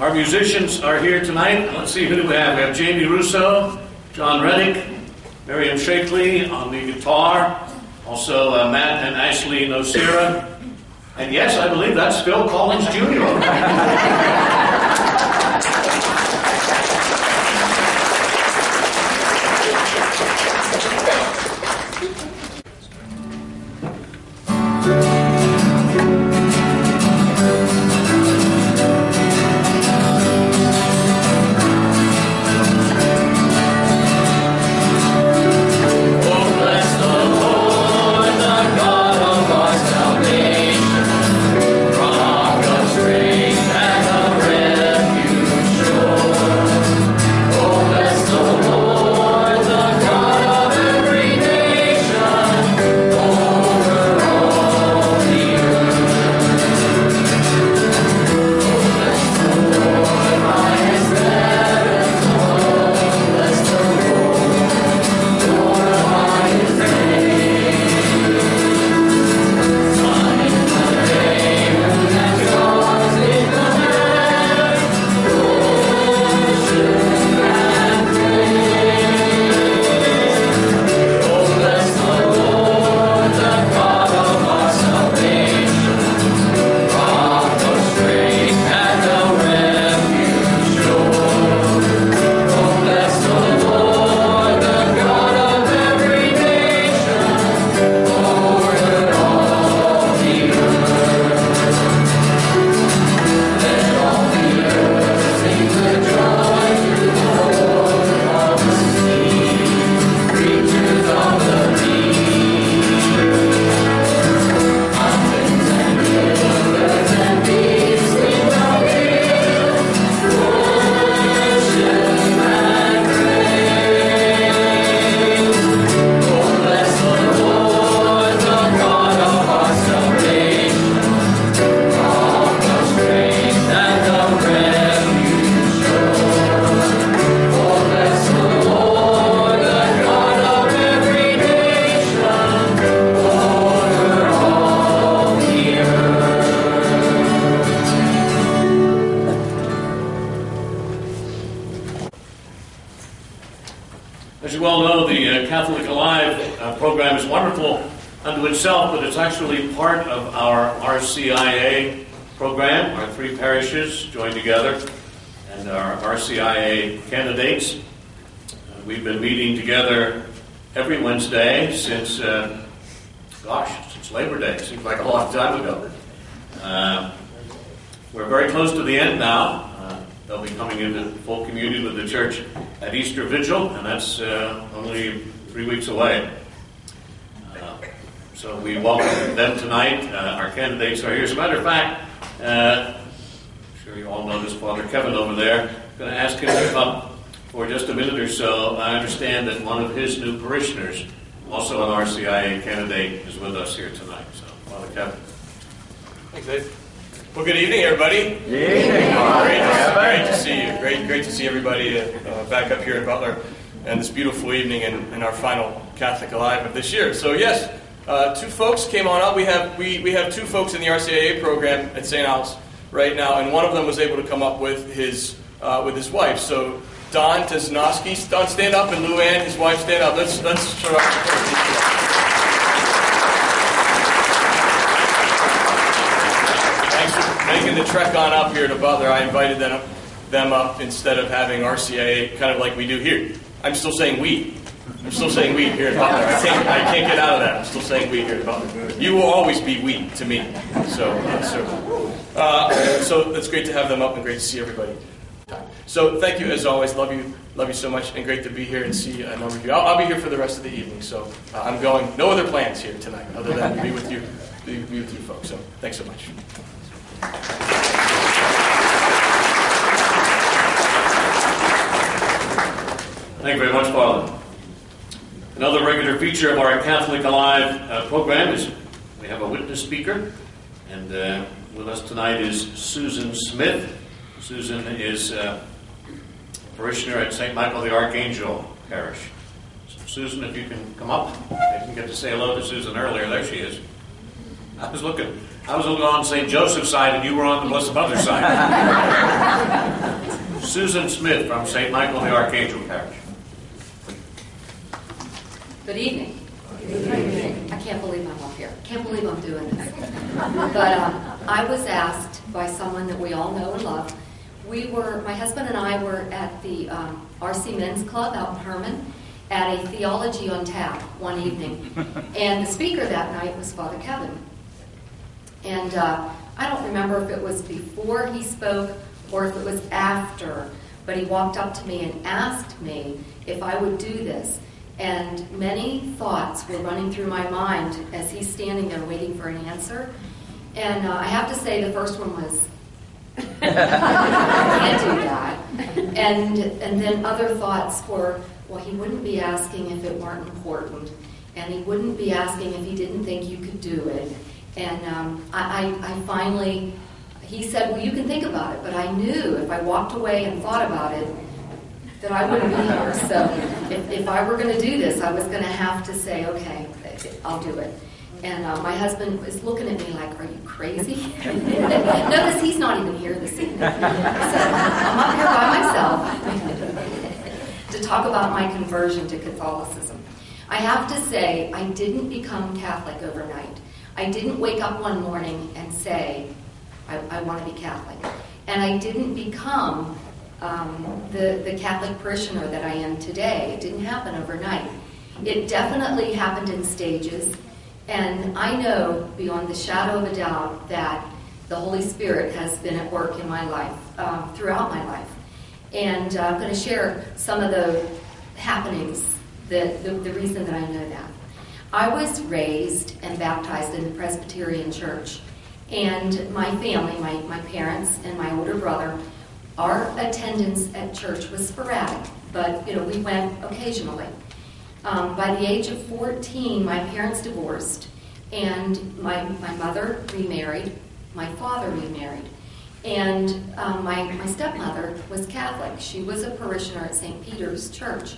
Our musicians are here tonight. Let's see, who do we have? We have Jamie Russo, John Reddick, Miriam Shakely on the guitar, also Matt and Ashley Nocera. And yes, I believe that's Phil Collins Jr. As you well know, the Catholic Alive program is wonderful unto itself, but it's actually part of our RCIA program. Our three parishes join together, and our RCIA candidates. We've been meeting together every Wednesday since Labor Day. Seems like a long time ago. We're very close to the end now. They'll be coming into full communion with the church at Easter Vigil, and that's only 3 weeks away. So we welcome them tonight. Our candidates are here. As a matter of fact, I'm sure you all noticed Father Kevin over there. I'm going to ask him to come up for just a minute or so. I understand that one of his new parishioners, also an RCIA candidate, is with us here tonight. So, Father Kevin. Thanks, Dave. Well, good evening, everybody. Good evening. Great to see you. Great to see everybody back up here in Butler, and this beautiful evening in our final Catholic Alive of this year. So yes, two folks came on up. We have two folks in the RCIA program at St. Al's right now, and one of them was able to come up with his wife. So Don Tesnowski, Don, stand up, and Luann, his wife, stand up. Let's show up. Making the trek on up here to Butler, I invited them up instead of having RCIA kind of like we do here. I'm still saying we. I'm still saying we here at Butler. I can't get out of that. I'm still saying we here at Butler. You will always be we to me. So it's great to have them up and great to see everybody. So thank you as always. Love you so much, and great to be here and see a number of you. I'll be here for the rest of the evening. So I'm going. No other plans here tonight other than to be with you folks. So thanks so much. Thank you very much, Father. Another regular feature of our Catholic Alive program is we have a witness speaker, and with us tonight is Susan Smith. Susan is a parishioner at St. Michael the Archangel Parish. So Susan, if you can come up, I didn't get to say hello to Susan earlier. There she is. I was looking on St. Joseph's side, and you were on the Blessed Mother's side. Susan Smith from St. Michael the Archangel Parish. Good evening. I can't believe I'm up here. Can't believe I'm doing this. But I was asked by someone that we all know and love. My husband and I were at the RC Men's Club out in Herman at a Theology on Tap one evening. And the speaker that night was Father Kevin. And I don't remember if it was before he spoke or if it was after, but he walked up to me and asked me if I would do this. And many thoughts were running through my mind as he's standing there waiting for an answer. And I have to say the first one was, I can't do that. And then other thoughts were, well, he wouldn't be asking if it weren't important. And he wouldn't be asking if he didn't think you could do it. And I finally, he said, well, you can think about it. But I knew if I walked away and thought about it, that I wouldn't be here. So if I were going to do this, I was going to have to say, okay, I'll do it. And my husband was looking at me like, are you crazy? Notice he's not even here this evening. So I'm up here by myself to talk about my conversion to Catholicism. I have to say, I didn't become Catholic overnight. I didn't wake up one morning and say, I want to be Catholic. And I didn't become the Catholic parishioner that I am today. It didn't happen overnight. It definitely happened in stages. And I know beyond the shadow of a doubt that the Holy Spirit has been at work in my life, throughout my life. And I'm going to share some of the happenings, the reason that I know that. I was raised and baptized in the Presbyterian Church. And my family, my parents and my older brother, our attendance at church was sporadic, but we went occasionally. By the age of 14, my parents divorced, and my mother remarried, my father remarried, and my stepmother was Catholic. She was a parishioner at St. Peter's Church.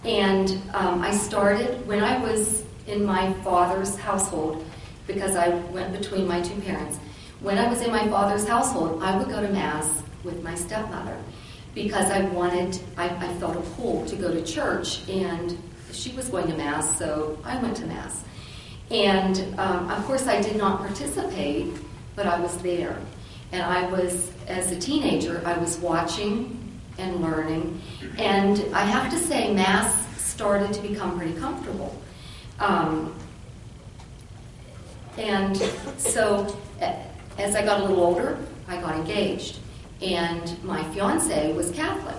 And I started, when I was in my father's household, because I went between my two parents, when I was in my father's household, I would go to Mass with my stepmother because I felt a pull to go to church, and she was going to Mass, so I went to Mass. And of course I did not participate, but I was there. And I was, as a teenager, I was watching and learning, and I have to say Mass started to become pretty comfortable. And so as I got a little older, I got engaged. And my fiancé was Catholic.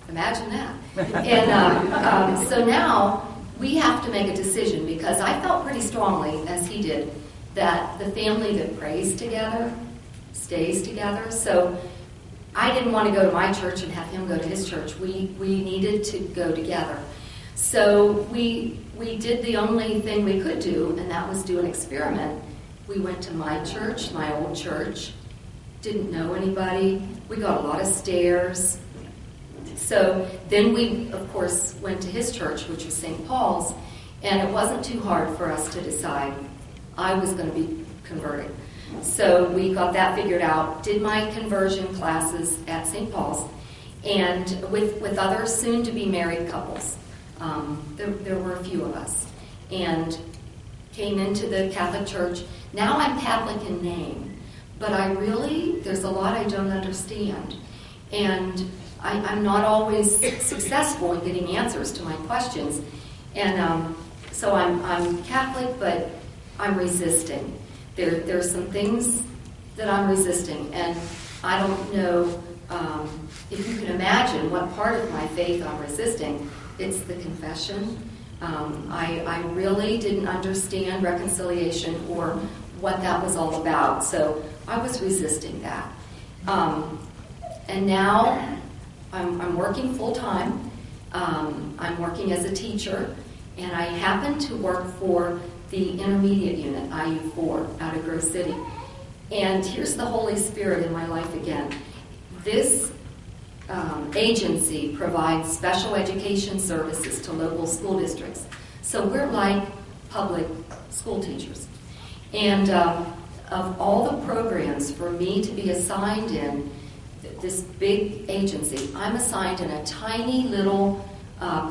Imagine that. And so now we have to make a decision, because I felt pretty strongly, as he did, that the family that prays together stays together. So I didn't want to go to my church and have him go to his church. We needed to go together. So we did the only thing we could do, and that was do an experiment. We went to my church, my old church. Didn't know anybody. We got a lot of stares. So then we, of course, went to his church, which was St. Paul's, and it wasn't too hard for us to decide I was going to be converted. So we got that figured out, did my conversion classes at St. Paul's, and with other soon-to-be married couples. There were a few of us, and came into the Catholic Church. Now I'm Catholic in name, but there's a lot I don't understand. And I'm not always successful in getting answers to my questions. And so I'm Catholic, but I'm resisting. There are some things that I'm resisting, and I don't know if you can imagine what part of my faith I'm resisting. It's the confession. I really didn't understand reconciliation or what that was all about, so I was resisting that. And now I'm working full-time. I'm working as a teacher, and I happen to work for the intermediate unit, IU4, out of Grove City. And here's the Holy Spirit in my life again. This agency provides special education services to local school districts. So we're like public school teachers. And of all the programs for me to be assigned in, this big agency. I'm assigned in a tiny little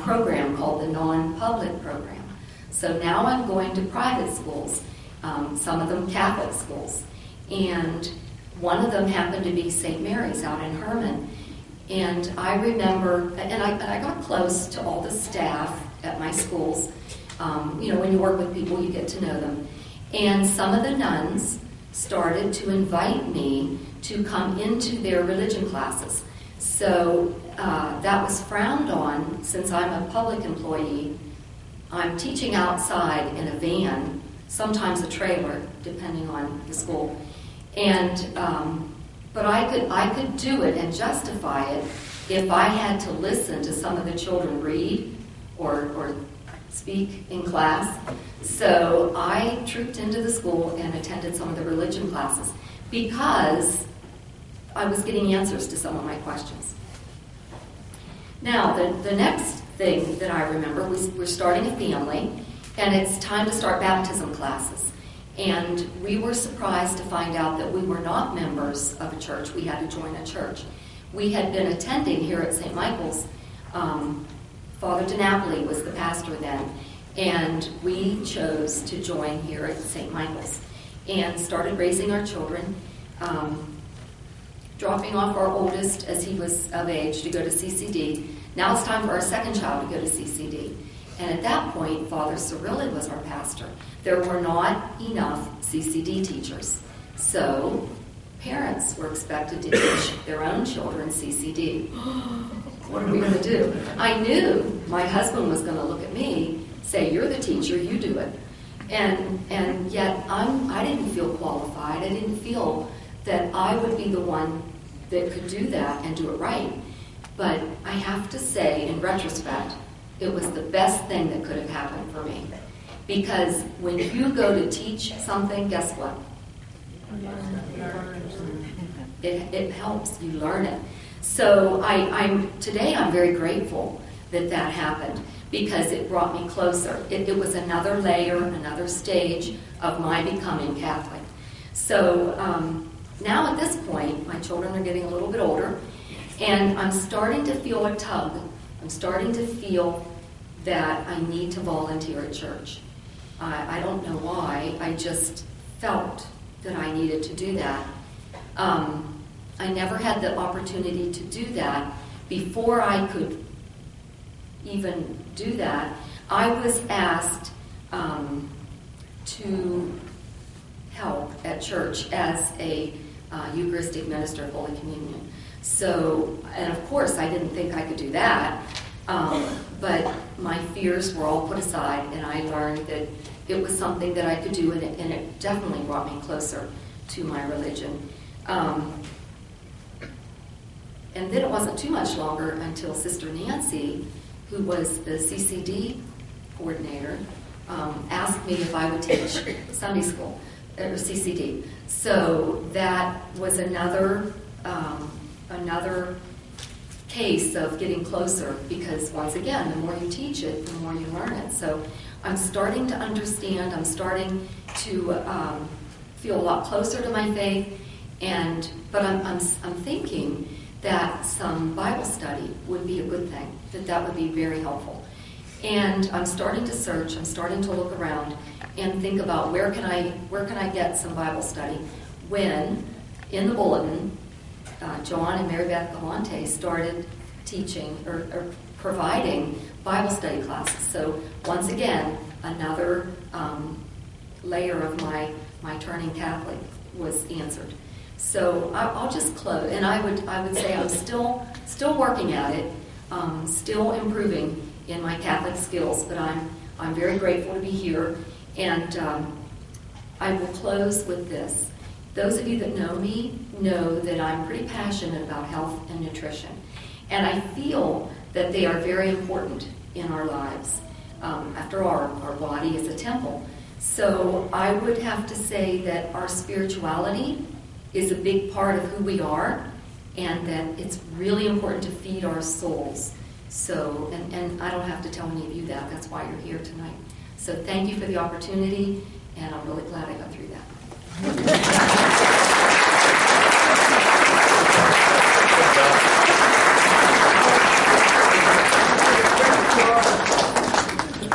program called the non-public program. So now I'm going to private schools, some of them Catholic schools. And one of them happened to be St. Mary's out in Herman. And I remember, and I got close to all the staff at my schools. When you work with people, you get to know them. And some of the nuns started to invite me to come into their religion classes. So that was frowned on since I'm a public employee. I'm teaching outside in a van, sometimes a trailer, depending on the school. And but I could do it and justify it if I had to listen to some of the children read or speak in class. So I trooped into the school and attended some of the religion classes because I was getting answers to some of my questions. Now, the next thing that I remember was we're starting a family, and it's time to start baptism classes. And we were surprised to find out that we were not members of a church. We had to join a church. We had been attending here at St. Michael's. Father DiNapoli was the pastor then, and we chose to join here at St. Michael's and started raising our children, dropping off our oldest as he was of age to go to CCD. Now it's time for our second child to go to CCD. And at that point, Father Cirilli was our pastor. There were not enough CCD teachers. So parents were expected to teach their own children CCD. What are we going to do? I knew my husband was going to look at me, say, "You're the teacher, you do it." And yet I didn't feel qualified. I didn't feel that I would be the one that could do that and do it right. But I have to say, in retrospect, it was the best thing that could have happened for me. Because when you go to teach something, guess what? It helps. You learn it. So today I'm very grateful that happened because it brought me closer. It was another layer, another stage of my becoming Catholic. So now at this point, my children are getting a little bit older, and I'm starting to feel a tug. I'm starting to feel that I need to volunteer at church. I don't know why. I just felt that I needed to do that. I never had the opportunity to do that. Before I could even do that, I was asked to help at church as a Eucharistic minister of Holy Communion. So, and of course, I didn't think I could do that, but my fears were all put aside, and I learned that it was something that I could do, and it definitely brought me closer to my religion. And then it wasn't too much longer until Sister Nancy, who was the CCD coordinator, asked me if I would teach Sunday school, or CCD. So that was another case of getting closer, because once again, the more you teach it, the more you learn it. So I'm starting to understand, I'm starting to feel a lot closer to my faith, but I'm thinking that some Bible study would be a good thing, that would be very helpful. And I'm starting to search, I'm starting to look around and think about where can I get some Bible study, when in the bulletin, John and Mary Beth Galante started teaching or providing Bible study classes. So once again, another layer of my turning Catholic was answered. So I'll just close, and I would say I'm still working at it, still improving in my Catholic skills, but I'm very grateful to be here, and I will close with this. Those of you that know me know that I'm pretty passionate about health and nutrition, and I feel that they are very important in our lives. After all, our body is a temple. So I would have to say that our spirituality is a big part of who we are, and that it's really important to feed our souls. So, and I don't have to tell any of you that. That's why you're here tonight. So thank you for the opportunity, and I'm really glad I got through that.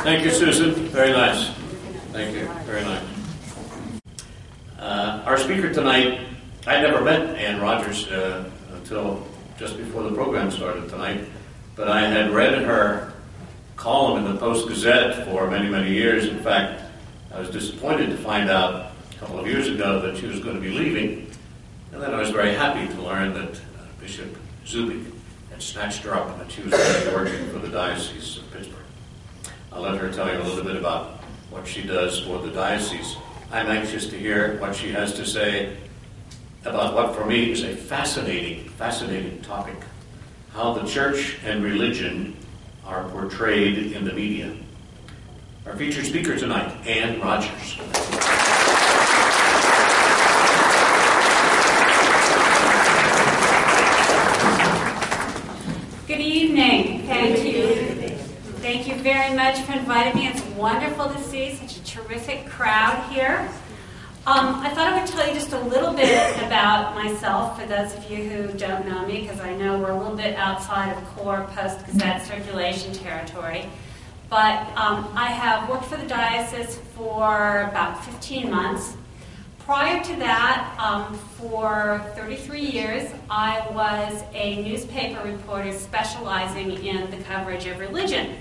Thank you, Susan. Very nice. Thank you. Very nice. Our speaker tonight, I never met Ann Rodgers until just before the program started tonight, but I had read her column in the Post-Gazette for many, many years. In fact, I was disappointed to find out a couple of years ago that she was going to be leaving, and then I was very happy to learn that Bishop Zubik had snatched her up and that she was going to be working for the Diocese of Pittsburgh. I'll let her tell you a little bit about what she does for the diocese. I'm anxious to hear what she has to say about what for me is a fascinating, fascinating topic: how the church and religion are portrayed in the media. Our featured speaker tonight, Ann Rodgers. Good evening. Thank you very much for inviting me. It's wonderful to see such a terrific crowd here. I thought I would tell you just a little bit about myself for those of you who don't know me, because I know we're a little bit outside of core Post-Gazette circulation territory. But I have worked for the diocese for about 15 months. Prior to that, for 33 years, I was a newspaper reporter specializing in the coverage of religion.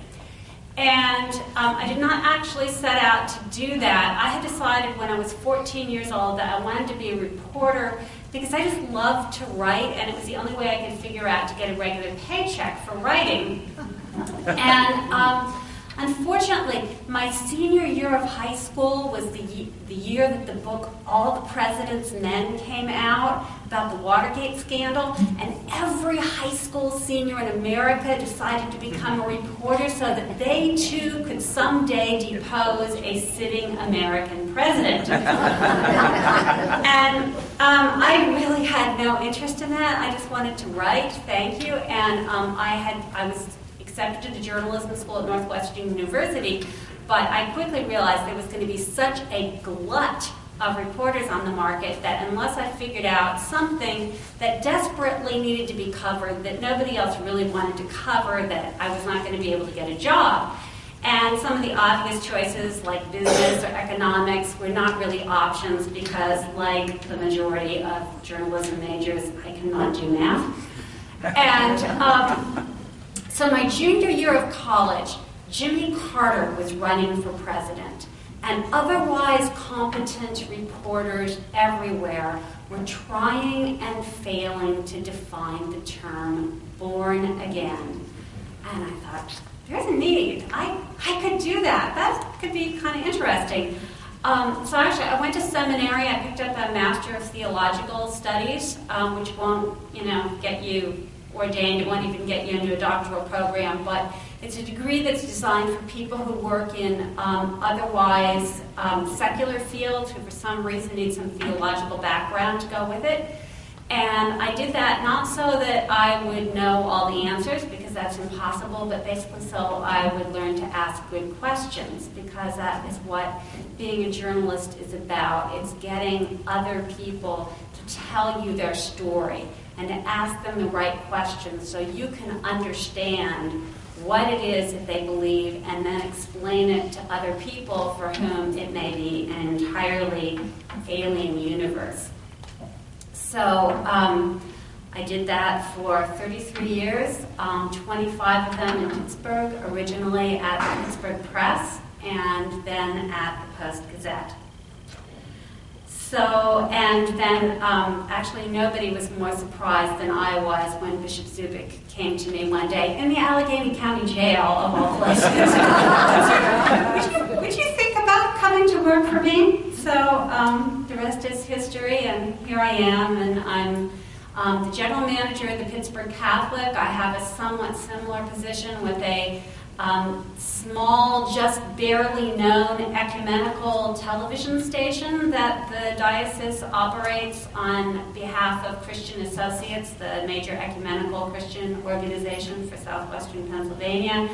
And I did not actually set out to do that. I had decided when I was 14 years old that I wanted to be a reporter because I just loved to write, and it was the only way I could figure out to get a regular paycheck for writing. And unfortunately, my senior year of high school was the year that the book All the President's Men came out, about the Watergate scandal, and every high school senior in America decided to become a reporter so that they too could someday depose a sitting American president. And I really had no interest in that. I just wanted to write, thank you, and I was accepted to journalism school at Northwestern University, but I quickly realized there was going to be such a glut of reporters on the market that unless I figured out something that desperately needed to be covered, that nobody else really wanted to cover, that I was not going to be able to get a job. And some of the obvious choices like business or economics were not really options because, like the majority of journalism majors, I cannot do math. And so my junior year of college, Jimmy Carter was running for president, and otherwise competent reporters everywhere were trying and failing to define the term born again. And I thought, there's a need. I could do that. That could be kind of interesting. So actually, I went to seminary. I picked up a Master of Theological Studies, which won't, get you ordained. It won't even get you into a doctoral program, but it's a degree that's designed for people who work in otherwise secular fields who for some reason need some theological background to go with it. And I did that not so that I would know all the answers, because that's impossible, but basically so I would learn to ask good questions, because that is what being a journalist is about. It's getting other people to tell you their story and to ask them the right questions so you can understand what it is that they believe and then explain it to other people for whom it may be an entirely alien universe. So I did that for 33 years, 25 of them in Pittsburgh, originally at the Pittsburgh Press and then at the Post-Gazette. So, and then actually nobody was more surprised than I was when Bishop Zubik came to me one day in the Allegheny County Jail, of all places. would you think about coming to work for me? So the rest is history, and here I am, and I'm the general manager of the Pittsburgh Catholic. I have a somewhat similar position with a small, just barely known ecumenical television station that the diocese operates on behalf of Christian Associates, the major ecumenical Christian organization for southwestern Pennsylvania.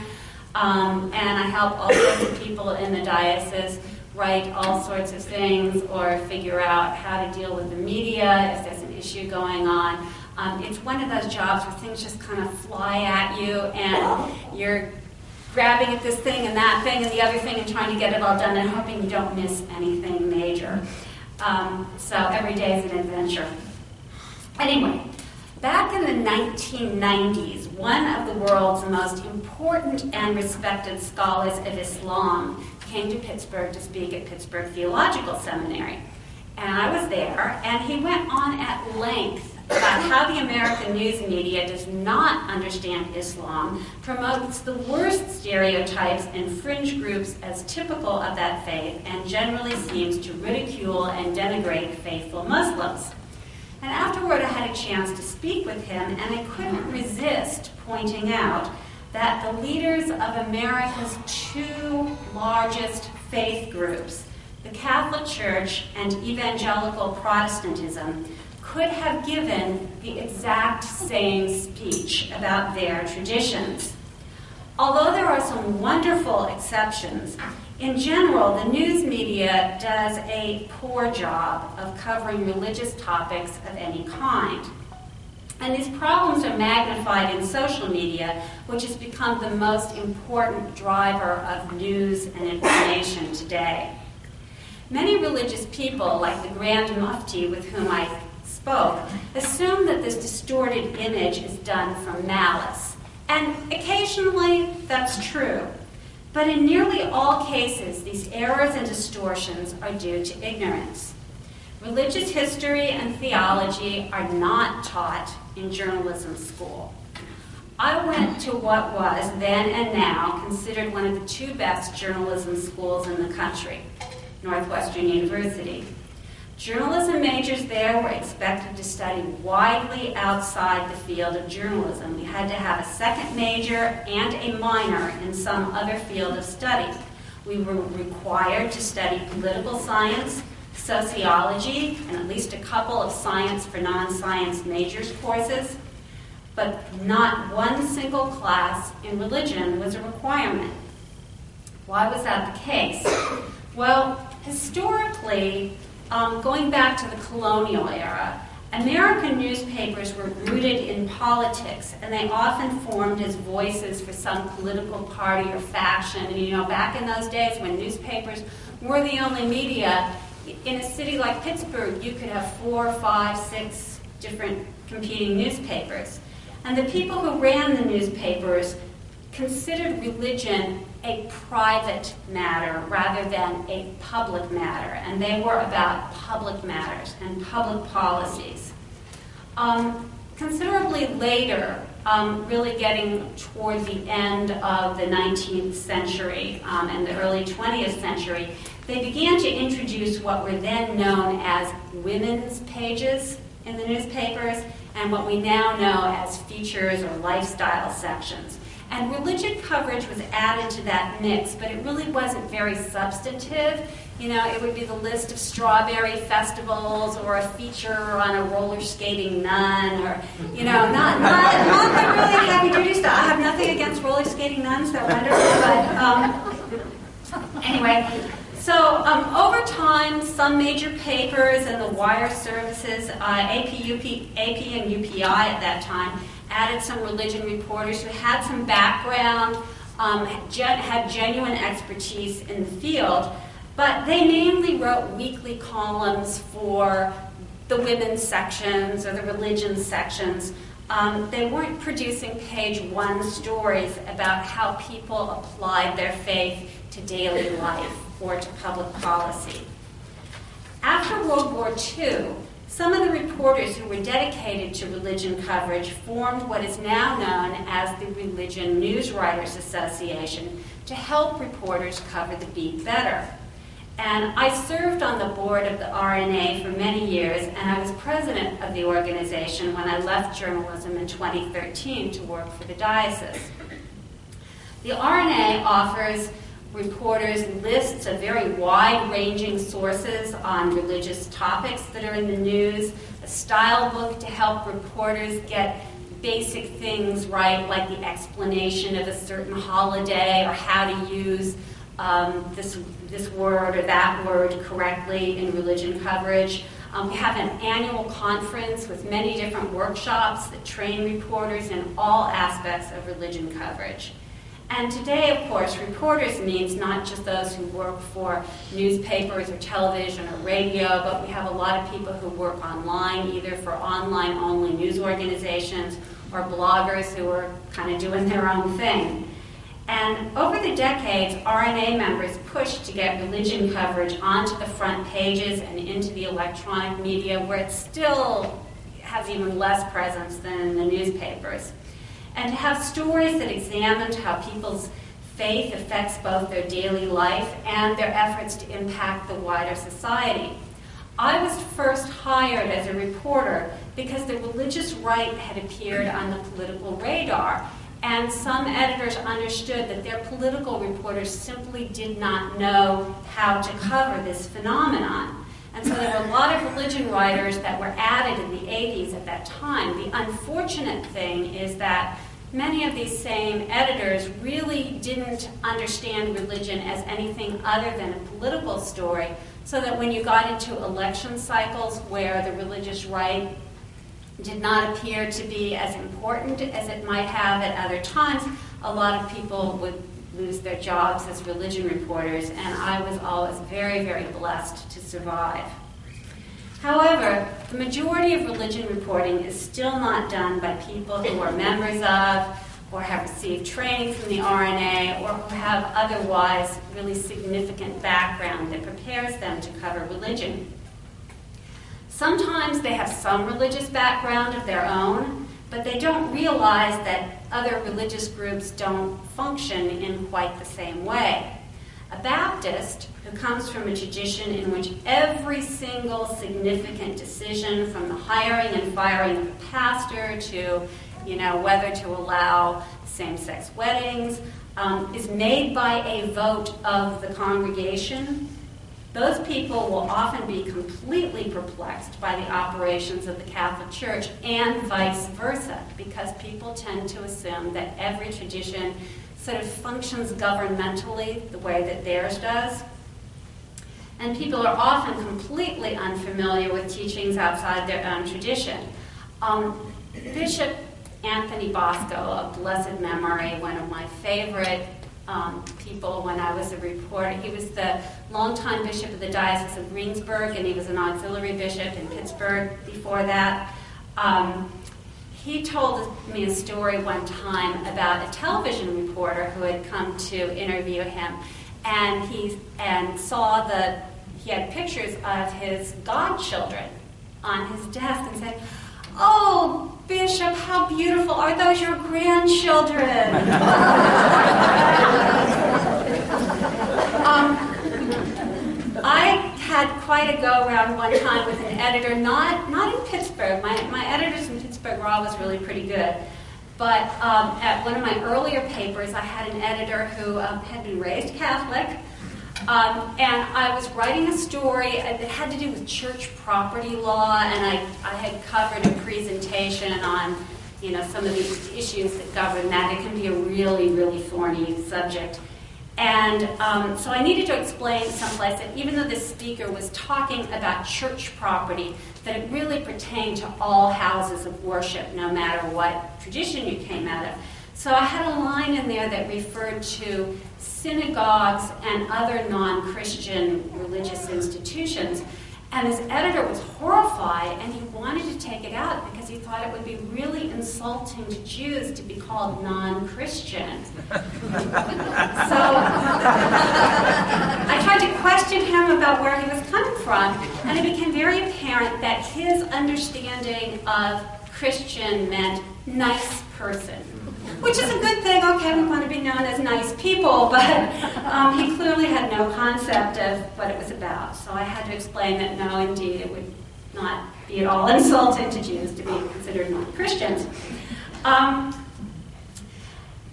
And I help all sorts of people in the diocese write all sorts of things or figure out how to deal with the media if there's an issue going on. It's one of those jobs where things just kind of fly at you and you're grabbing at this thing and that thing and the other thing and trying to get it all done and hoping you don't miss anything major. So every day is an adventure. Anyway, back in the 1990s, one of the world's most important and respected scholars of Islam came to Pittsburgh to speak at Pittsburgh Theological Seminary. And I was there, and he went on at length about how the American news media does not understand Islam, promotes the worst stereotypes and fringe groups as typical of that faith, and generally seems to ridicule and denigrate faithful Muslims. And afterward, I had a chance to speak with him, and I couldn't resist pointing out that the leaders of America's two largest faith groups, the Catholic Church and Evangelical Protestantism, could have given the exact same speech about their traditions. Although there are some wonderful exceptions, in general, the news media does a poor job of covering religious topics of any kind. And these problems are magnified in social media, which has become the most important driver of news and information today. Many religious people, like the Grand Mufti with whom I spoke, assume that this distorted image is done from malice. And occasionally, that's true. But in nearly all cases, these errors and distortions are due to ignorance. Religious history and theology are not taught in journalism school. I went to what was, then and now, considered one of the two best journalism schools in the country, Northwestern University. Journalism majors there were expected to study widely outside the field of journalism. We had to have a second major and a minor in some other field of study. We were required to study political science, sociology, and at least a couple of science for non-science majors courses, but not one single class in religion was a requirement. Why was that the case? Well, historically, going back to the colonial era, American newspapers were rooted in politics, and they often formed as voices for some political party or faction. And, back in those days when newspapers were the only media, in a city like Pittsburgh, you could have 4, 5, 6 different competing newspapers. And the people who ran the newspapers considered religion a private matter rather than a public matter, and they were about public matters and public policies. Considerably later, really getting toward the end of the 19th century and the early 20th century, they began to introduce what were then known as women's pages in the newspapers and what we now know as features or lifestyle sections. And religion coverage was added to that mix, but it really wasn't very substantive. It would be the list of strawberry festivals or a feature on a roller skating nun or, not the really heavy-duty stuff. I have nothing against roller skating nuns. They're wonderful, but anyway. So over time, some major papers and the wire services, AP and UPI at that time, added some religion reporters who had some background, had genuine expertise in the field, but they mainly wrote weekly columns for the women's sections or the religion sections. They weren't producing page one stories about how people applied their faith to daily life or to public policy. After World War II, some of the reporters who were dedicated to religion coverage formed what is now known as the Religion News Writers Association to help reporters cover the beat better. And I served on the board of the RNA for many years, and I was president of the organization when I left journalism in 2013 to work for the diocese. The RNA offers reporters lists of very wide-ranging sources on religious topics that are in the news, a style book to help reporters get basic things right, like the explanation of a certain holiday or how to use this word or that word correctly in religion coverage. We have an annual conference with many different workshops that train reporters in all aspects of religion coverage. And today, of course, reporters means not just those who work for newspapers or television or radio, but we have a lot of people who work online, either for online-only news organizations or bloggers who are kind of doing their own thing. And over the decades, RNA members pushed to get religion coverage onto the front pages and into the electronic media, where it still has even less presence than in the newspapers. And to have stories that examined how people's faith affects both their daily life and their efforts to impact the wider society. I was first hired as a reporter because the religious right had appeared on the political radar, and some editors understood that their political reporters simply did not know how to cover this phenomenon. And so there were a lot of religion writers that were added in the 80s at that time. The unfortunate thing is that many of these same editors really didn't understand religion as anything other than a political story, so that when you got into election cycles where the religious right did not appear to be as important as it might have at other times, a lot of people would lose their jobs as religion reporters, and I was always very, very blessed to survive. However, the majority of religion reporting is still not done by people who are members of or have received training from the RNA or who have otherwise really significant background that prepares them to cover religion. Sometimes they have some religious background of their own, but they don't realize that other religious groups don't function in quite the same way. A Baptist who comes from a tradition in which every single significant decision, from the hiring and firing of a pastor to, whether to allow same-sex weddings, is made by a vote of the congregation, those people will often be completely perplexed by the operations of the Catholic Church and vice versa, because people tend to assume that every tradition sort of functions governmentally the way that theirs does. And people are often completely unfamiliar with teachings outside their own tradition. Bishop Anthony Bosco of blessed memory, one of my favorite people when I was a reporter. He was the longtime bishop of the Diocese of Greensburg, and he was an auxiliary bishop in Pittsburgh before that. He told me a story one time about a television reporter who had come to interview him, and he saw that he had pictures of his godchildren on his desk and said, "Oh, Bishop, how beautiful. Are those your grandchildren?" I had quite a go-around one time with an editor, not in Pittsburgh. My editors in Pittsburgh were always really pretty good. But at one of my earlier papers, I had an editor who had been raised Catholic, and I was writing a story that had to do with church property law, and I had covered a presentation on some of these issues that govern that. It can be a really, really thorny subject. And so I needed to explain someplace that even though the speaker was talking about church property, that it really pertained to all houses of worship, no matter what tradition you came out of. So I had a line in there that referred to synagogues and other non-Christian religious institutions. And this editor was horrified, and he wanted to take it out because he thought it would be really insulting to Jews to be called non-Christian. So I tried to question him about where he was coming from, and it became very apparent that his understanding of Christian meant nice person, which is a good thing. Okay, we want to be known as nice people, but he clearly had no concept of what it was about. So I had to explain that no, indeed, it would not be at all insulting to Jews to be considered non-Christians.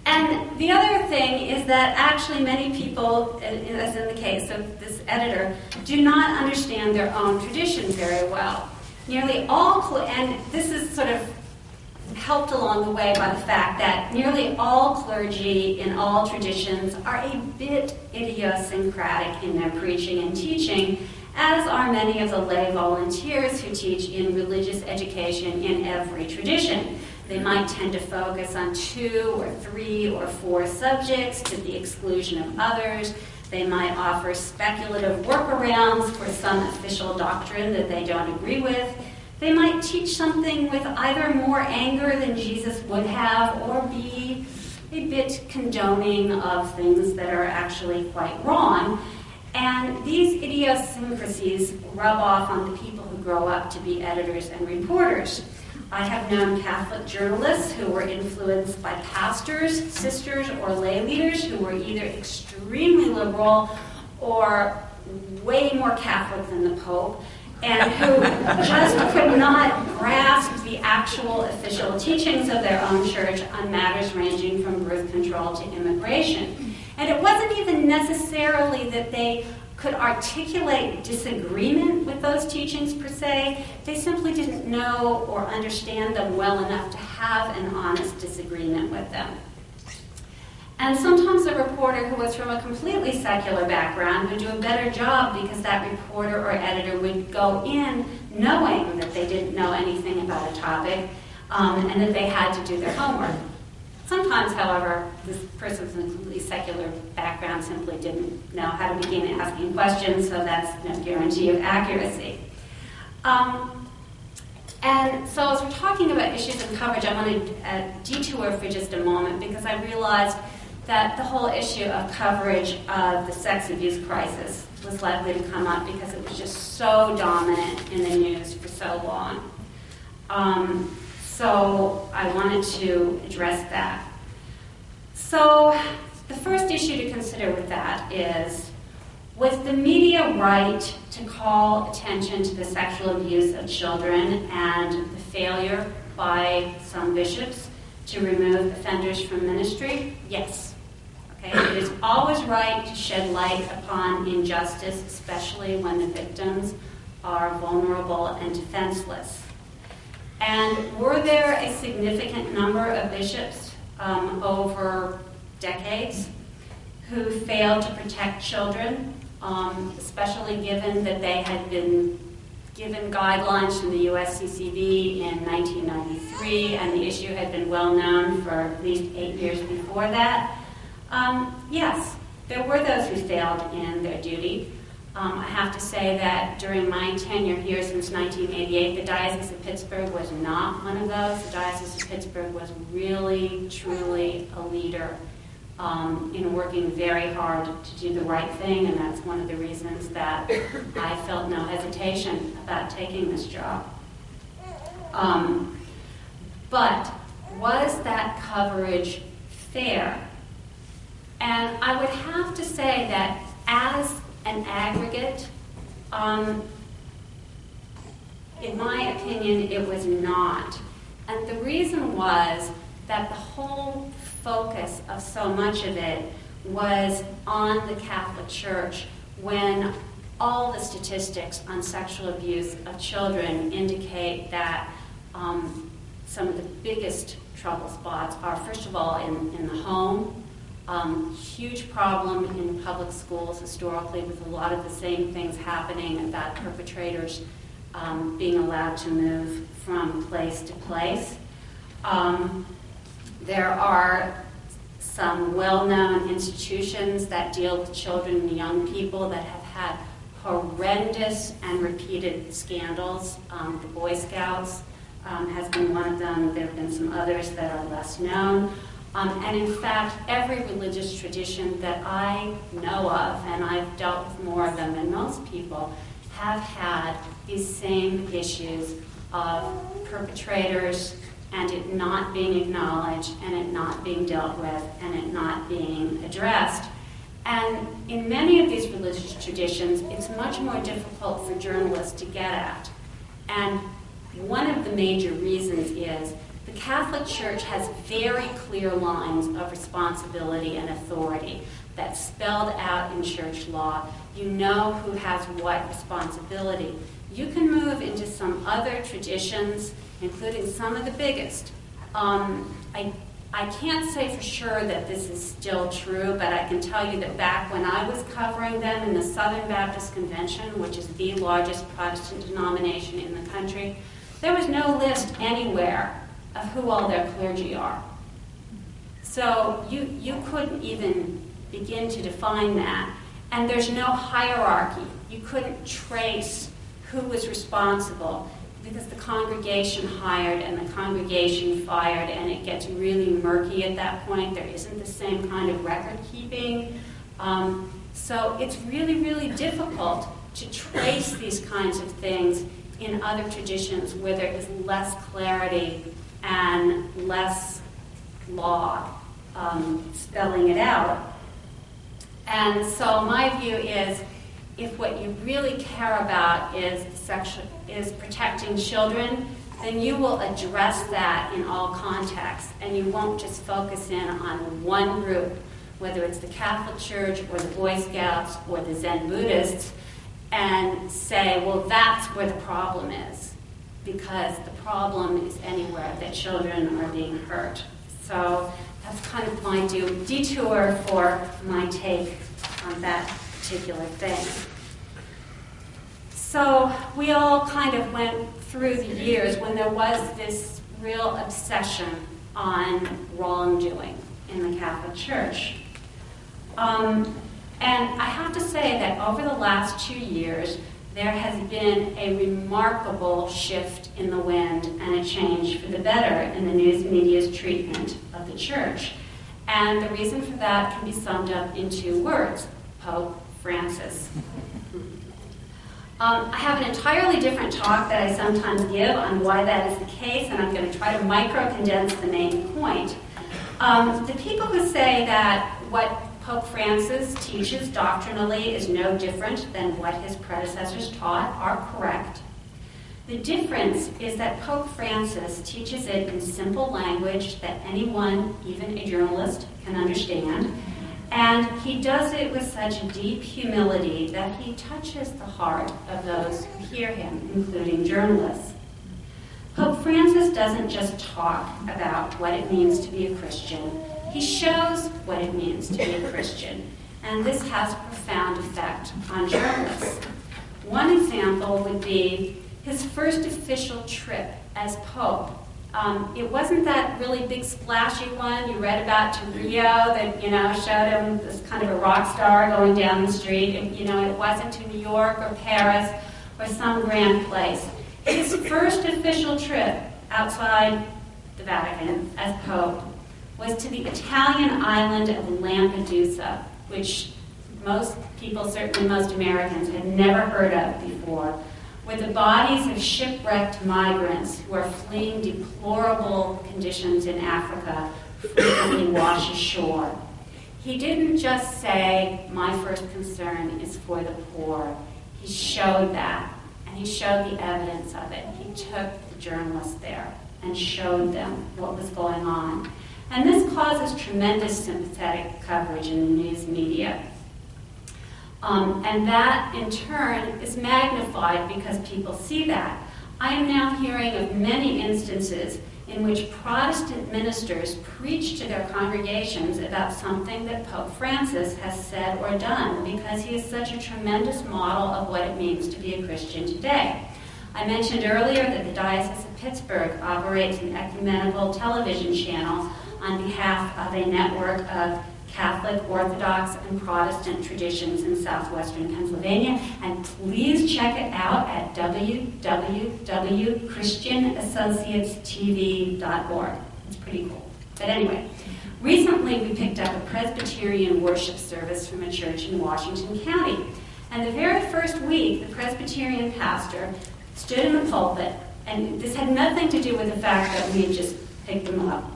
And the other thing is that actually many people, as in the case of this editor, do not understand their own tradition very well. Nearly all, and this is sort of helped along the way by the fact that nearly all clergy in all traditions are a bit idiosyncratic in their preaching and teaching, as are many of the lay volunteers who teach in religious education in every tradition. They might tend to focus on 2 or 3 or 4 subjects to the exclusion of others. They might offer speculative workarounds for some official doctrine that they don't agree with. They might teach something with either more anger than Jesus would have, or be a bit condoning of things that are actually quite wrong. And these idiosyncrasies rub off on the people who grow up to be editors and reporters. I have known Catholic journalists who were influenced by pastors, sisters, or lay leaders who were either extremely liberal or way more Catholic than the Pope, and who just could not grasp the actual official teachings of their own church on matters ranging from birth control to immigration. And it wasn't even necessarily that they could articulate disagreement with those teachings per se. They simply didn't know or understand them well enough to have an honest disagreement with them. And sometimes a reporter who was from a completely secular background would do a better job because that reporter or editor would go in knowing that they didn't know anything about a topic and that they had to do their homework. Sometimes, however, this person from a completely secular background simply didn't know how to begin asking questions, so that's no guarantee of accuracy. And so as we're talking about issues of coverage, I want to detour for just a moment because I realized that the whole issue of coverage of the sex abuse crisis was likely to come up because it was just so dominant in the news for so long. So I wanted to address that. So the first issue to consider with that is, was the media right to call attention to the sexual abuse of children and the failure by some bishops to remove offenders from ministry? Yes. Okay. It is always right to shed light upon injustice, especially when the victims are vulnerable and defenseless. And were there a significant number of bishops over decades who failed to protect children, especially given that they had been given guidelines from the USCCB in 1993 and the issue had been well known for at least 8 years before that? Yes, there were those who failed in their duty. I have to say that during my tenure here since 1988, the Diocese of Pittsburgh was not one of those. The Diocese of Pittsburgh was really, truly a leader in working very hard to do the right thing, and that's one of the reasons that I felt no hesitation about taking this job. But was that coverage fair? And I would have to say that as an aggregate, in my opinion, it was not. And the reason was that the whole focus of so much of it was on the Catholic Church, when all the statistics on sexual abuse of children indicate that some of the biggest trouble spots are, first of all, in the home. Huge problem in public schools historically, with a lot of the same things happening about perpetrators being allowed to move from place to place. There are some well-known institutions that deal with children and young people that have had horrendous and repeated scandals. The Boy Scouts has been one of them. There have been some others that are less known. And in fact, every religious tradition that I know of, and I've dealt with more of them than most people, have had these same issues of perpetrators and it not being acknowledged and it not being dealt with and it not being addressed. And in many of these religious traditions, it's much more difficult for journalists to get at. And one of the major reasons is the Catholic Church has very clear lines of responsibility and authority that's spelled out in church law. You know who has what responsibility. You can move into some other traditions, including some of the biggest. I can't say for sure that this is still true, but I can tell you that back when I was covering them in the Southern Baptist Convention, which is the largest Protestant denomination in the country, there was no list anywhere of who all their clergy are. So you couldn't even begin to define that. And there's no hierarchy. You couldn't trace who was responsible because the congregation hired and the congregation fired, and it gets really murky at that point. There isn't the same kind of record keeping. So it's really, really difficult to trace these kinds of things in other traditions where there is less clarity and less law spelling it out. And so my view is, if what you really care about is protecting children, then you will address that in all contexts, and you won't just focus in on one group, whether it's the Catholic Church or the Boy Scouts or the Zen Buddhists, and say, well, that's where the problem is, because the problem is anywhere that children are being hurt. So that's kind of my detour for my take on that particular thing. So we all kind of went through the years when there was this real obsession on wrongdoing in the Catholic Church. And I have to say that over the last 2 years, there has been a remarkable shift in the wind and a change for the better in the news media's treatment of the Church. And the reason for that can be summed up in 2 words: Pope Francis. I have an entirely different talk that I sometimes give on why that is the case, and I'm going to try to micro-condense the main point. The people who say that what Pope Francis teaches doctrinally is no different than what his predecessors taught are correct. The difference is that Pope Francis teaches it in simple language that anyone, even a journalist, can understand. And he does it with such deep humility that he touches the heart of those who hear him, including journalists. Pope Francis doesn't just talk about what it means to be a Christian. He shows what it means to be a Christian. And this has a profound effect on journalists. One example would be his first official trip as Pope. It wasn't that really big splashy one you read about to Rio that, showed him this kind of a rock star going down the street. It wasn't to New York or Paris or some grand place. His first official trip outside the Vatican as Pope was to the Italian island of Lampedusa, which most people, certainly most Americans, had never heard of before, where the bodies of shipwrecked migrants who are fleeing deplorable conditions in Africa frequently wash ashore. He didn't just say, my first concern is for the poor. He showed that, and he showed the evidence of it. He took the journalists there and showed them what was going on. And this causes tremendous sympathetic coverage in the news media. And that, in turn, is magnified because people see that. I am now hearing of many instances in which Protestant ministers preach to their congregations about something that Pope Francis has said or done because he is such a tremendous model of what it means to be a Christian today. I mentioned earlier that the Diocese of Pittsburgh operates an ecumenical television channel on behalf of a network of Catholic, Orthodox, and Protestant traditions in southwestern Pennsylvania. And please check it out at www.christianassociatestv.org. It's pretty cool. But anyway, recently we picked up a Presbyterian worship service from a church in Washington County. And the very first week, the Presbyterian pastor stood in the pulpit, and this had nothing to do with the fact that we had just picked them up.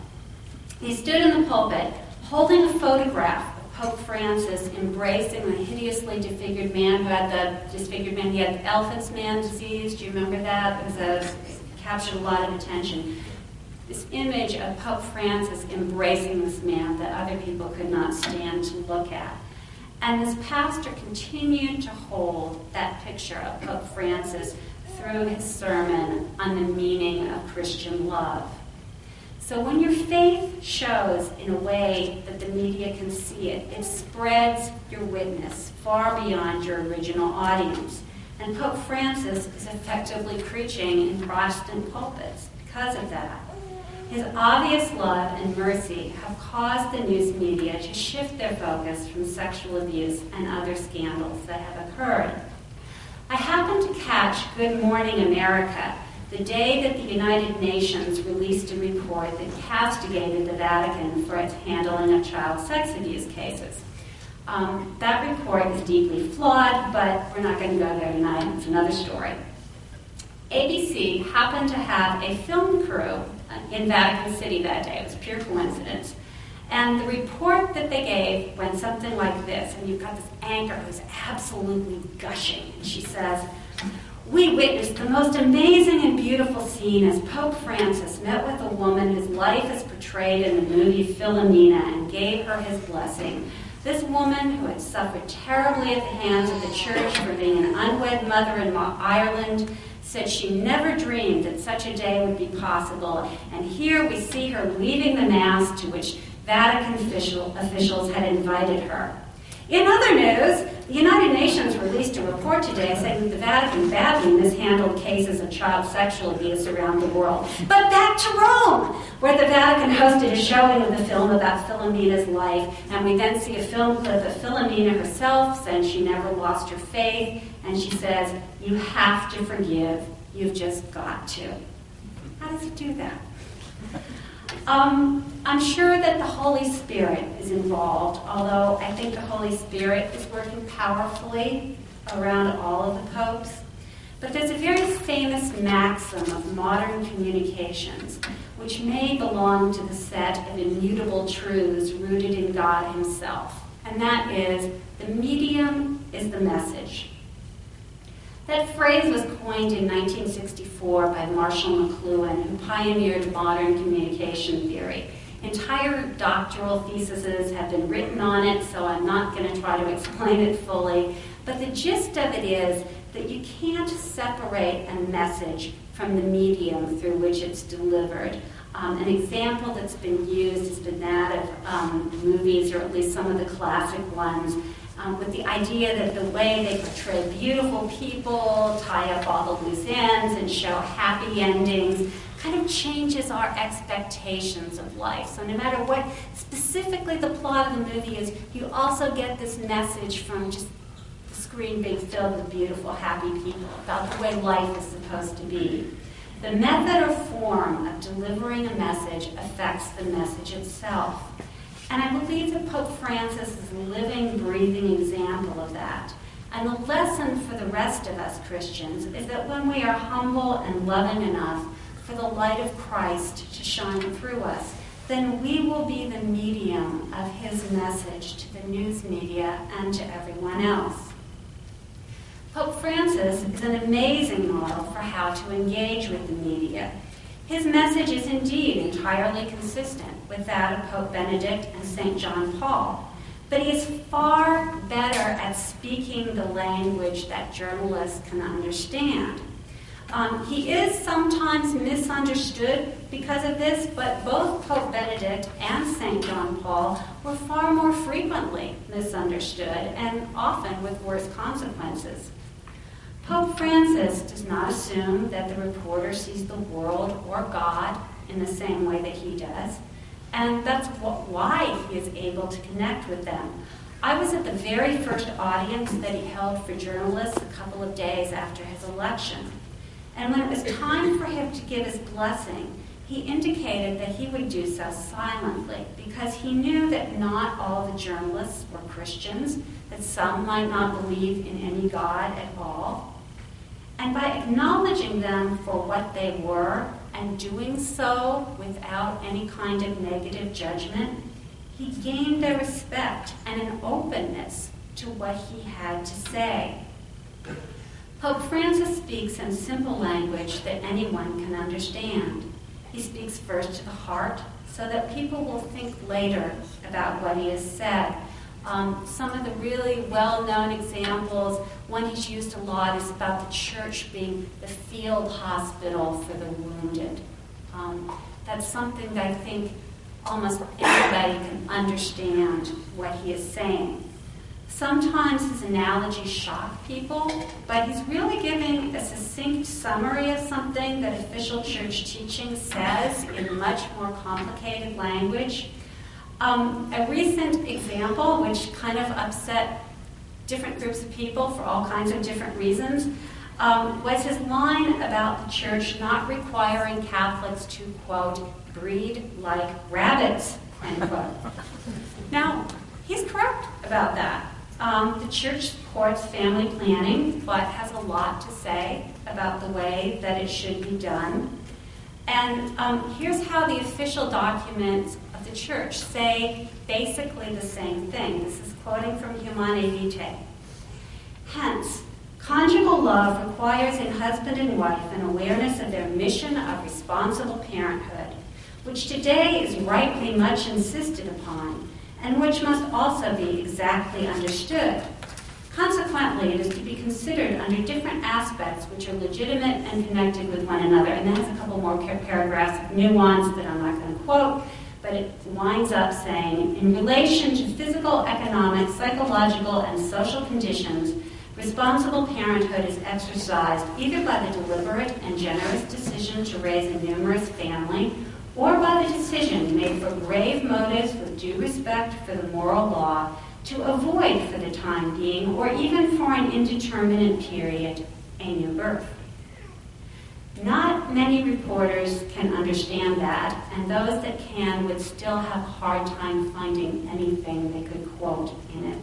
He stood in the pulpit holding a photograph of Pope Francis embracing the hideously disfigured man who had he had the Elephant's Man disease. Do you remember that? It captured a lot of attention. This image of Pope Francis embracing this man that other people could not stand to look at. And this pastor continued to hold that picture of Pope Francis through his sermon on the meaning of Christian love. So when your faith shows in a way that the media can see it, it spreads your witness far beyond your original audience. And Pope Francis is effectively preaching in Protestant pulpits because of that. His obvious love and mercy have caused the news media to shift their focus from sexual abuse and other scandals that have occurred. I happened to catch Good Morning America the day that the United Nations released a report that castigated the Vatican for its handling of child sex abuse cases. That report is deeply flawed, but we're not going to go there tonight. It's another story. ABC happened to have a film crew in Vatican City that day. It was pure coincidence. And the report that they gave went something like this, and you've got this anchor who's absolutely gushing, and she says, "We witnessed the most amazing and beautiful scene as Pope Francis met with a woman whose life is portrayed in the movie Philomena and gave her his blessing. This woman, who had suffered terribly at the hands of the church for being an unwed mother in Ireland, said she never dreamed that such a day would be possible. And here we see her leaving the Mass to which Vatican officials had invited her." In other news, the United Nations released a report today saying that the Vatican badly mishandled cases of child sexual abuse around the world. But back to Rome, where the Vatican hosted a showing of the film about Philomena's life, and we then see a film clip of Philomena herself saying she never lost her faith, and she says, "You have to forgive. You've just got to." How does he do that? I'm sure that the Holy Spirit is involved, although I think the Holy Spirit is working powerfully around all of the popes. But there's a very famous maxim of modern communications, which may belong to the set of immutable truths rooted in God himself, and that is, the medium is the message. That phrase was coined in 1964 by Marshall McLuhan, who pioneered modern communication theory. Entire doctoral theses have been written on it, so I'm not going to try to explain it fully. But the gist of it is that you can't separate a message from the medium through which it's delivered. An example that's been used has been that of movies, or at least some of the classic ones, with the idea that the way they portray beautiful people, tie up all the loose ends, and show happy endings kind of changes our expectations of life. So no matter what specifically the plot of the movie is, you also get this message from just the screen being filled with beautiful, happy people about the way life is supposed to be. The method or form of delivering a message affects the message itself. And I believe that Pope Francis is a living, breathing example of that. And the lesson for the rest of us Christians is that when we are humble and loving enough for the light of Christ to shine through us, then we will be the medium of his message to the news media and to everyone else. Pope Francis is an amazing model for how to engage with the media. His message is indeed entirely consistent with that of Pope Benedict and St. John Paul, but he is far better at speaking the language that journalists can understand. He is sometimes misunderstood because of this, but both Pope Benedict and St. John Paul were far more frequently misunderstood, and often with worse consequences. Pope Francis does not assume that the reporter sees the world or God in the same way that he does, and that's why he is able to connect with them. I was at the very first audience that he held for journalists a couple of days after his election, and when it was time for him to give his blessing, he indicated that he would do so silently because he knew that not all the journalists were Christians, that some might not believe in any God at all. And by acknowledging them for what they were and doing so without any kind of negative judgment, he gained their respect and an openness to what he had to say. Pope Francis speaks in simple language that anyone can understand. He speaks first to the heart so that people will think later about what he has said. Some of the really well-known examples, one he's used a lot, is about the church being the field hospital for the wounded. That's something that I think almost anybody can understand what he is saying. Sometimes his analogies shock people, but he's really giving a succinct summary of something that official church teaching says in much more complicated language. A recent example, which kind of upset different groups of people for all kinds of different reasons, was his line about the church not requiring Catholics to, quote, breed like rabbits, end quote. Now, he's correct about that. The church supports family planning, but has a lot to say about the way that it should be done. And here's how the official documents of the church say basically the same thing. This is quoting from Humanae Vitae. Hence, conjugal love requires in husband and wife an awareness of their mission of responsible parenthood, which today is rightly much insisted upon, and which must also be exactly understood. Consequently, it is to be considered under different aspects which are legitimate and connected with one another. And then has a couple more paragraphs of nuance that I'm not going to quote, but it winds up saying, in relation to physical, economic, psychological, and social conditions, responsible parenthood is exercised either by the deliberate and generous decision to raise a numerous family, or by the decision made for grave motives with due respect for the moral law to avoid for the time being, or even for an indeterminate period, a new birth. Not many reporters can understand that, and those that can would still have a hard time finding anything they could quote in it.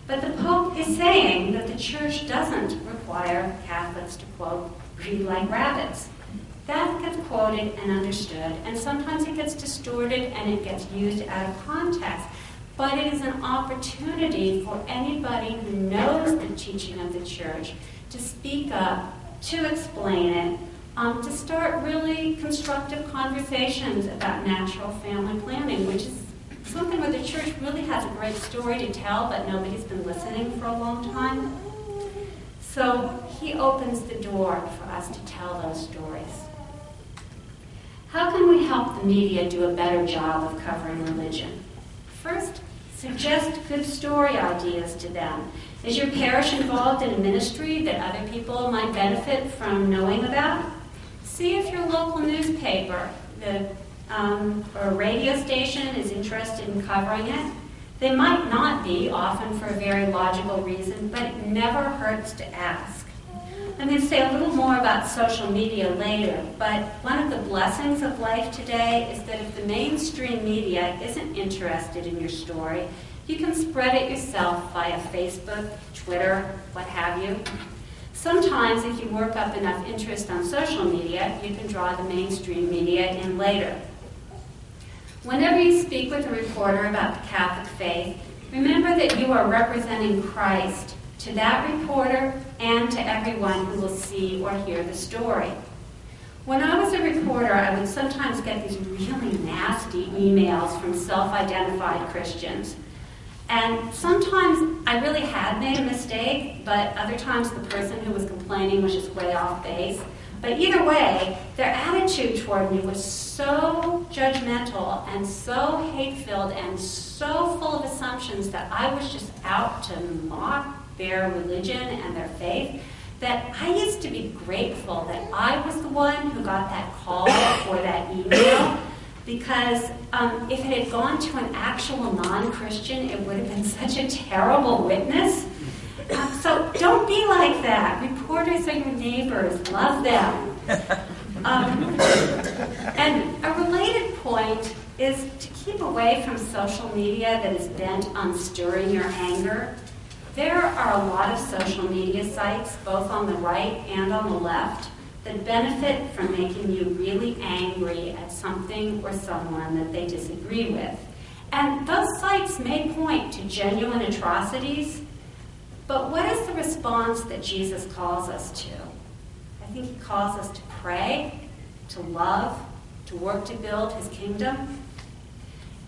But the Pope is saying that the Church doesn't require Catholics to, quote, breed like rabbits. That gets quoted and understood, and sometimes it gets distorted and it gets used out of context. But it is an opportunity for anybody who knows the teaching of the Church to speak up, to explain it, to start really constructive conversations about natural family planning, which is something where the Church really has a great story to tell, but nobody's been listening for a long time. So he opens the door for us to tell those stories. How can we help the media do a better job of covering religion? First, suggest good story ideas to them. Is your parish involved in a ministry that other people might benefit from knowing about? See if your local newspaper or radio station is interested in covering it. They might not be, often for a very logical reason, but it never hurts to ask. I'm going to say a little more about social media later, but one of the blessings of life today is that if the mainstream media isn't interested in your story, you can spread it yourself via Facebook, Twitter, what have you. Sometimes, if you work up enough interest on social media, you can draw the mainstream media in later. Whenever you speak with a reporter about the Catholic faith, remember that you are representing Christ to that reporter and to everyone who will see or hear the story. When I was a reporter, I would sometimes get these really nasty emails from self-identified Christians. And sometimes I really had made a mistake, but other times the person who was complaining was just way off base. But either way, their attitude toward me was so judgmental and so hate-filled and so full of assumptions that I was just out to mock their religion and their faith, that I used to be grateful that I was the one who got that call or that email, because if it had gone to an actual non-Christian, it would have been such a terrible witness. So don't be like that. Reporters are your neighbors. Love them. And a related point is to keep away from social media that is bent on stirring your anger. There are a lot of social media sites, both on the right and on the left, that benefit from making you really angry at something or someone that they disagree with. And those sites may point to genuine atrocities, but what is the response that Jesus calls us to? I think he calls us to pray, to love, to work to build his kingdom.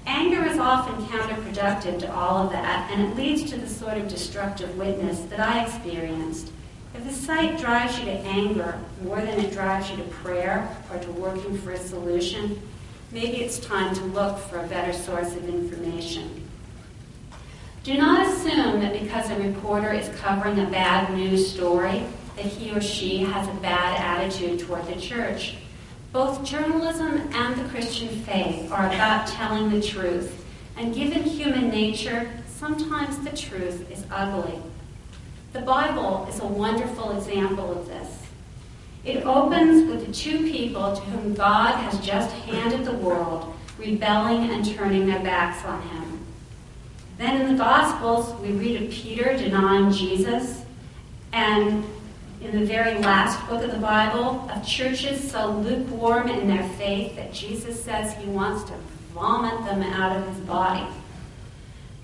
Anger is often counterproductive to all of that, and it leads to the sort of destructive witness that I experienced. If the site drives you to anger more than it drives you to prayer or to working for a solution, maybe it's time to look for a better source of information. Do not assume that because a reporter is covering a bad news story, that he or she has a bad attitude toward the church. Both journalism and the Christian faith are about telling the truth, and given human nature, sometimes the truth is ugly. The Bible is a wonderful example of this. It opens with the two people to whom God has just handed the world, rebelling and turning their backs on him. Then in the Gospels, we read of Peter denying Jesus, and in the very last book of the Bible, of churches so lukewarm in their faith that Jesus says he wants to vomit them out of his body.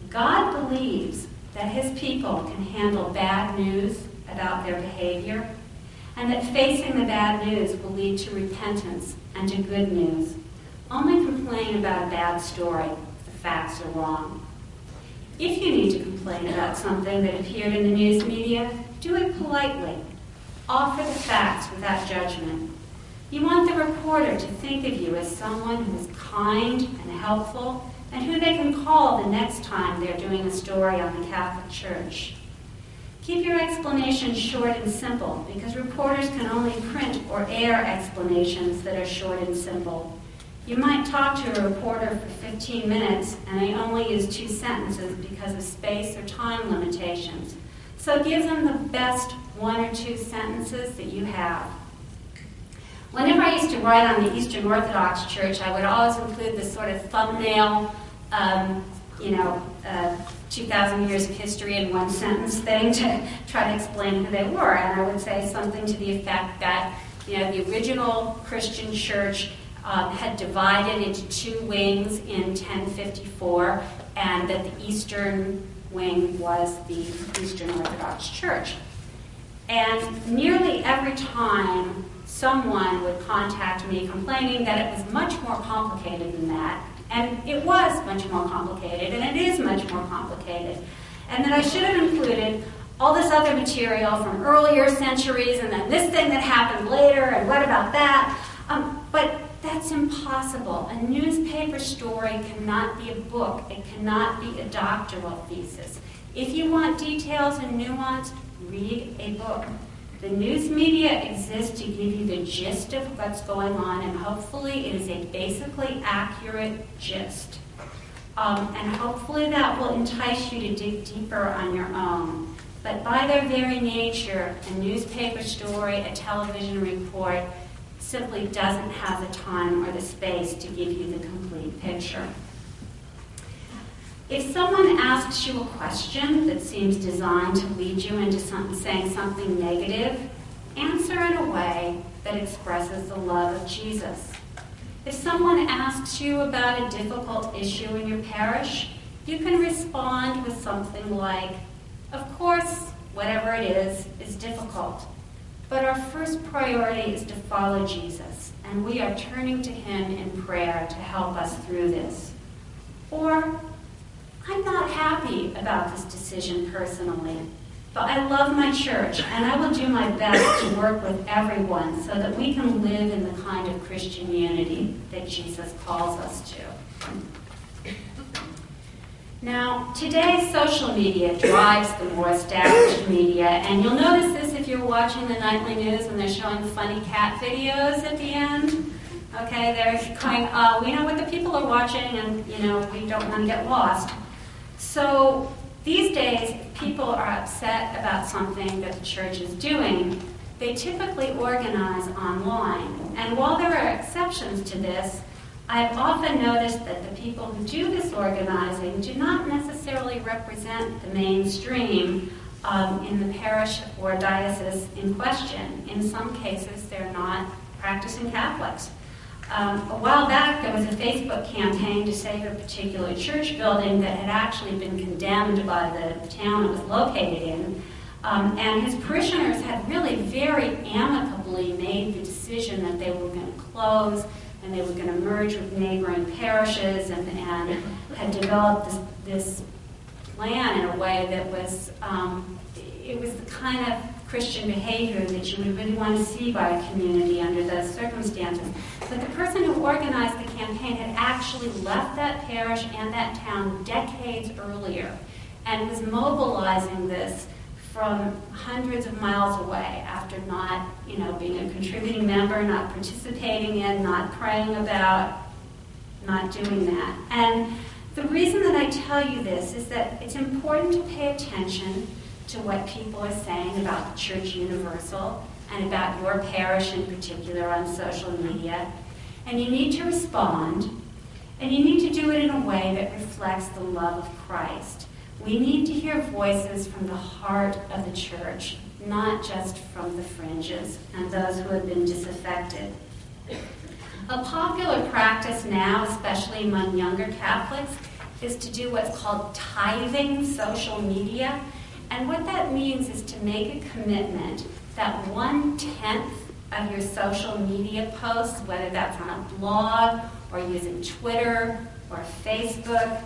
God believes that his people can handle bad news about their behavior, and that facing the bad news will lead to repentance and to good news. Only complain about a bad story if the facts are wrong. If you need to complain about something that appeared in the news media, do it politely. Offer the facts without judgment. You want the reporter to think of you as someone who is kind and helpful and who they can call the next time they're doing a story on the Catholic Church. Keep your explanations short and simple, because reporters can only print or air explanations that are short and simple. You might talk to a reporter for 15 minutes and they only use 2 sentences because of space or time limitations. So give them the best 1 or 2 sentences that you have. Whenever I used to write on the Eastern Orthodox Church, I would always include this sort of thumbnail, 2,000 years of history in 1 sentence thing to try to explain who they were. And I would say something to the effect that, the original Christian church had divided into 2 wings in 1054, and that the eastern wing was the Eastern Orthodox Church. And nearly every time someone would contact me complaining that it was much more complicated than that, and it was much more complicated, and it is much more complicated, and that I should have included all this other material from earlier centuries, and then this thing that happened later, and what about that? But that's impossible. A newspaper story cannot be a book. It cannot be a doctoral thesis. If you want details and nuance, read a book. The news media exists to give you the gist of what's going on, and hopefully it is a basically accurate gist. And hopefully that will entice you to dig deeper on your own. But by their very nature, a newspaper story, a television report, simply doesn't have the time or the space to give you the complete picture. If someone asks you a question that seems designed to lead you into saying something negative, answer in a way that expresses the love of Jesus. If someone asks you about a difficult issue in your parish, you can respond with something like, "Of course, whatever it is difficult. But our first priority is to follow Jesus, and we are turning to him in prayer to help us through this." Or, "I'm not happy about this decision personally, but I love my church, and I will do my best to work with everyone so that we can live in the kind of Christian unity that Jesus calls us to." Now, today's social media drives the more established media, and you'll notice this if you're watching the nightly news and they're showing funny cat videos at the end. Okay, they're going, we know what the people are watching, and, we don't want to get lost. So these days, if people are upset about something that the church is doing, they typically organize online. And while there are exceptions to this, I've often noticed that the people who do this organizing do not necessarily represent the mainstream in the parish or diocese in question. In some cases, they're not practicing Catholics. A while back, there was a Facebook campaign to save a particular church building that had actually been condemned by the town it was located in. And his parishioners had really very amicably made the decision that they were going to close, and they were going to merge with neighboring parishes, and had developed this plan in a way that was, it was the kind of Christian behavior that you would really want to see by a community under those circumstances. But the person who organized the campaign had actually left that parish and that town decades earlier. and was mobilizing this from hundreds of miles away after not, being a contributing member, not participating in, not praying about, not doing that. And the reason that I tell you this is that it's important to pay attention to what people are saying about the Church Universal and about your parish in particular on social media. And you need to respond, and you need to do it in a way that reflects the love of Christ. We need to hear voices from the heart of the church, not just from the fringes and those who have been disaffected. A popular practice now, especially among younger Catholics, is to do what's called tithing social media. And what that means is to make a commitment that 1/10 of your social media posts, whether that's on a blog or using Twitter or Facebook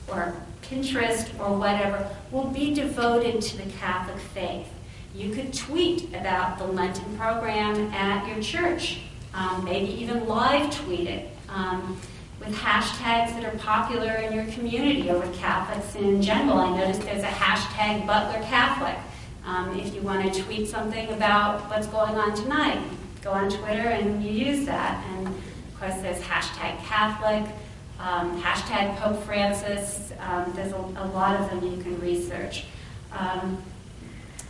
or Pinterest or whatever, will be devoted to the Catholic faith. You could tweet about the Lenten program at your church, maybe even live tweet it with hashtags that are popular in your community or with Catholics in general. I noticed there's a hashtag Butler Catholic. If you want to tweet something about what's going on tonight, go on Twitter and you use that. And of course there's hashtag Catholic, hashtag Pope Francis. There's a lot of them you can research.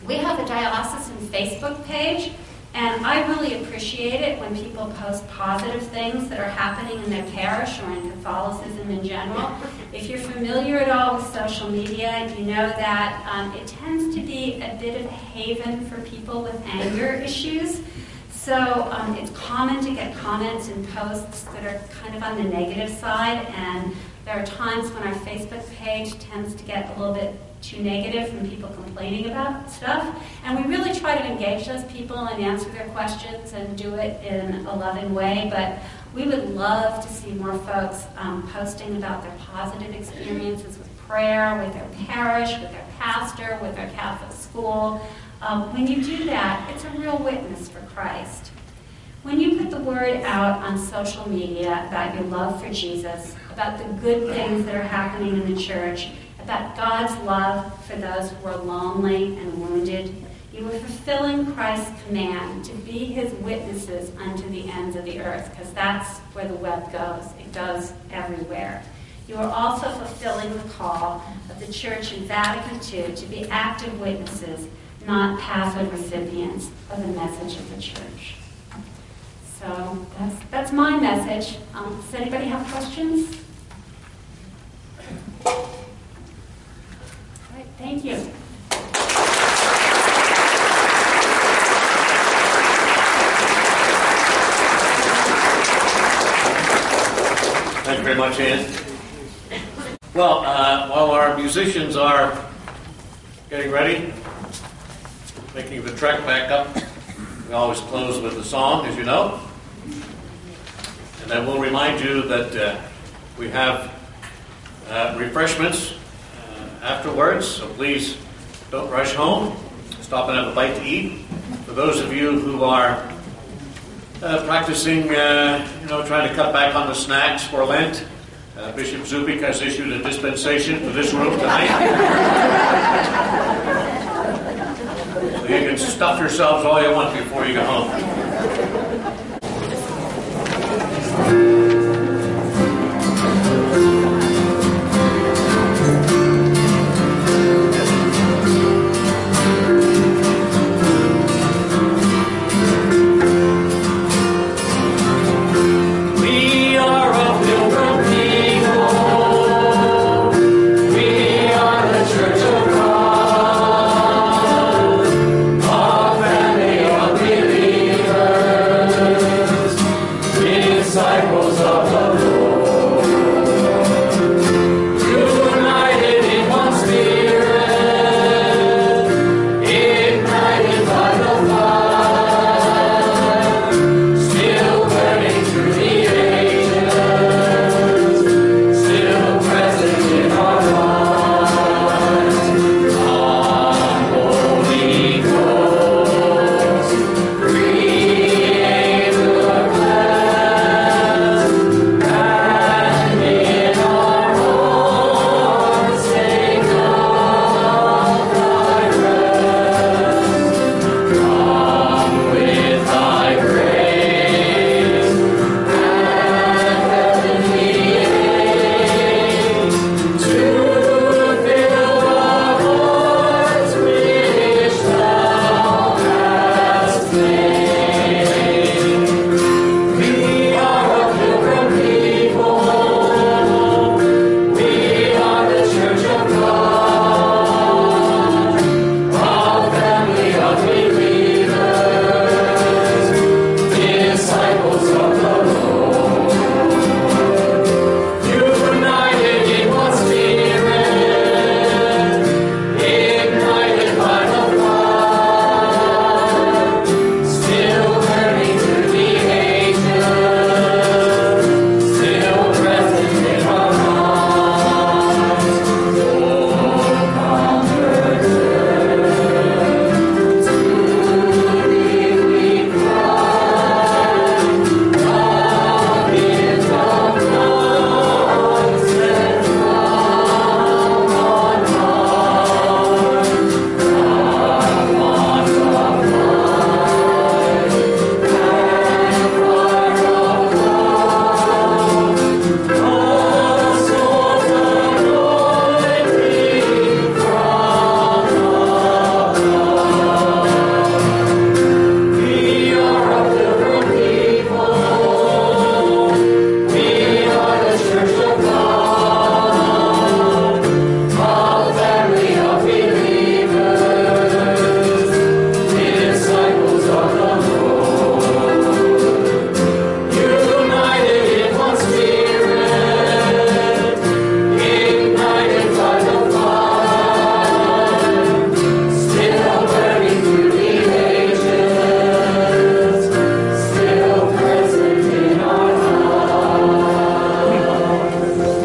We have a diocesan Facebook page, and I really appreciate it when people post positive things that are happening in their parish or in Catholicism in general. If you're familiar at all with social media, you know that it tends to be a bit of a haven for people with anger issues. So it's common to get comments and posts that are kind of on the negative side, and there are times when our Facebook page tends to get a little bit too negative from people complaining about stuff. And we really try to engage those people and answer their questions and do it in a loving way. But we would love to see more folks posting about their positive experiences with prayer, with their parish, with their pastor, with their Catholic school. When you do that, it's a real witness for Christ. When you put the word out on social media about your love for Jesus, about the good things that are happening in the church, about God's love for those who are lonely and wounded, you are fulfilling Christ's command to be his witnesses unto the ends of the earth, because that's where the web goes. It goes everywhere. You are also fulfilling the call of the Church in Vatican II to be active witnesses, not passive recipients of the message of the Church. So that's my message. Does anybody have questions? All right, thank you. Thank you very much, Ann. Well, while our musicians are getting ready, making the trek back up, we always close with a song, as you know. And I will remind you that we have refreshments afterwards, so please don't rush home. Stop and have a bite to eat. For those of you who are practicing, trying to cut back on the snacks for Lent, Bishop Zubik has issued a dispensation for this room tonight. So you can stuff yourselves all you want before you go home.